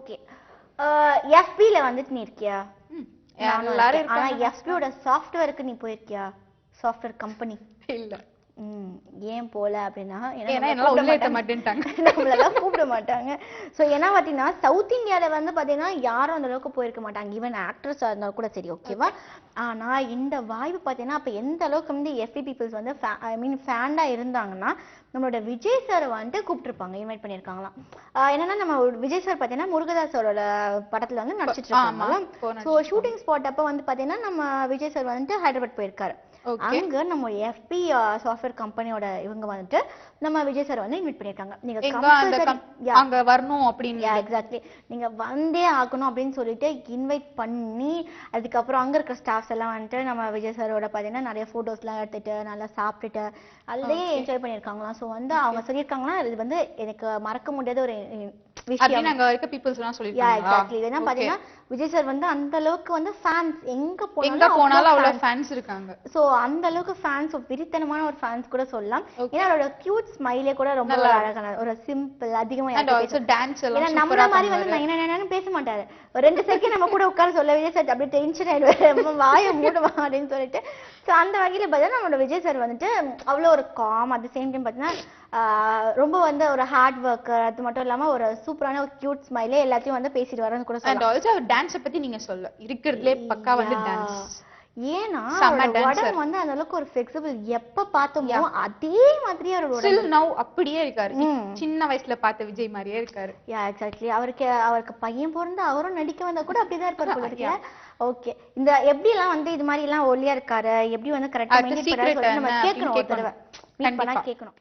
Okay. FB ல வந்துட்டு நீ இருக்கியா? எல்லாரும் ஆனா FB யோட சாஃப்ட்வேருக்கு நீ போயிருக்கியா? சாஃப்ட்வேர் கம்பெனி இல்ல. ஏன் போல அப்படின்னா என்னால உள்ள ஏத்த மாட்டேன்ட்டாங்க. நம்மளெல்லாம் கூப்பிட மாட்டாங்க. ஸோ ஏன்னா பார்த்தீங்கன்னா சவுத் இந்தியாவில் வந்து பார்த்தீங்கன்னா யாரும் அந்த அளவுக்கு போயிருக்க மாட்டாங்க. ஈவன் ஆக்ட்ரஸாக இருந்தாலும் கூட சரி, ஓகேவா. ஆனால் இந்த வாய்ப்பு பார்த்தீங்கன்னா அப்போ எந்த அளவுக்கு வந்து FB பீப்புள்ஸ் வந்து ஃபேண்டாக இருந்தாங்கன்னா நம்மளோட விஜய் சாரை வந்துட்டு கூப்பிட்டுருப்பாங்க, இன்வைட் பண்ணியிருக்காங்களாம். என்னன்னா நம்ம விஜய் சார் பார்த்தீங்கன்னா முருகதாஸோட படத்தில் வந்து நடிச்சிட்டு இருக்காங்க. ஸோ ஷூட்டிங் ஸ்பாட் அப்போ வந்து பார்த்தீங்கன்னா நம்ம விஜய் சார் வந்துட்டு ஹைதராபாத் போயிருக்காரு. அங்க நம்ம FB சாஃப்ட்வேர் கம்பெனியோட இவங்க வந்துட்டு நம்ம விஜய் சார் வந்து இன்வைட் பண்ணிருக்காங்க. நீங்க அங்க வரணும் அப்படின்னு. எக்ஸாக்ட்லி, நீங்க வந்தே ஆகணும் அப்படின்னு சொல்லிட்டு இன்வைட் பண்ணி அதுக்கப்புறம் அங்க இருக்க ஸ்டாஃப்ஸ் எல்லாம் வந்துட்டு நம்ம விஜய் சாரோட பாத்தீங்கன்னா நிறைய போட்டோஸ் எல்லாம் எடுத்துட்டு நல்லா சாப்பிட்டுட்டு அதுலயே என்ஜாய் பண்ணிருக்காங்களாம். ஸோ வந்து அவங்க சொல்லியிருக்காங்கன்னா இது வந்து எனக்கு மறக்க முடியாத ஒரு விஷயம். அங்க இருக்க பீப்புள்ஸ் எல்லாம் சொல்லிருக்காங்க. எக்ஸாக்ட்லி. ஏன்னா பாத்தீங்கன்னா விஜய் சார் வந்து அந்த அளவுக்கு வந்து ஃபேன்ஸ் எங்க போனாலும் அவ்வளவு ஃபேன்ஸ் இருக்காங்க. சோ அந்த அளவுக்கு ஃபேன்ஸ், விரித்தனமான ஒரு ஃபேன்ஸ் கூட சொல்லலாம். ஏன்னா அவரோட கியூட் ஸ்மைலே கூட ரொம்ப அழகான ஒரு சிம்பிள், அதிகமா டான்ஸ் எல்லாம் ஏன்னா நம்மள மாதிரி வந்து நைனு பேச மாட்டாரு. ஒரு 2 செகண்ட் நம்ம கூட உட்கார சொல்ல விஜய் சார் அப்படியே டென்ஷன் ஆயிடுவாரு, வாயை மூடுவா அப்படின்னு சொல்லிட்டு. ஸோ அந்த வகையில பார்த்தீங்கன்னா நம்மளோட விஜய் சார் வந்துட்டு அவ்வளோ ஒரு com, at the same time பார்த்தீங்கன்னா ரொம்ப வந்து ஒரு ஹார்ட் ஒர்க்கர், அது மட்டும் இல்லாம ஒரு சூப்பரான ஒரு கியூட் ஸ்மைலே எல்லாத்தையும் வந்து பேசிட்டு வரன்னு கூட சொல்லலாம். அண்ட் ஆல்சோ டான்ஸ் பத்தி நீங்க சொல்ல இருக்கிறதுலே பக்கா வந்து டான்ஸ். ஏன்னா உடம்பு வந்து அந்த அளவுக்கு ஒரு ஃபிளெக்சிபிள், எப்ப பார்த்தோமோ அதே மாதிரியே அவரோட ஸ்டில் நவ அப்படியே இருக்காரு. சின்ன வயசுல பார்த்த விஜய் மாதிரியே இருக்காரு. எக்ஸாக்ட்லி. அவருக்கு பையன் பிறந்து அவரும் நடிக்க வந்தா கூட அப்படிதான் இருப்பாரு போல இருக்கு. ஓகே, இந்த எப்படி எல்லாம் வந்து இது மாதிரி எல்லாம் ஒல்லியா இருக்காரு, எப்படி வந்து கரெக்டா மெயின்டைன் பண்றாரு நம்ம கேட்கணும், ஒரு தடவை மீட் பண்ணா கேட்கணும்.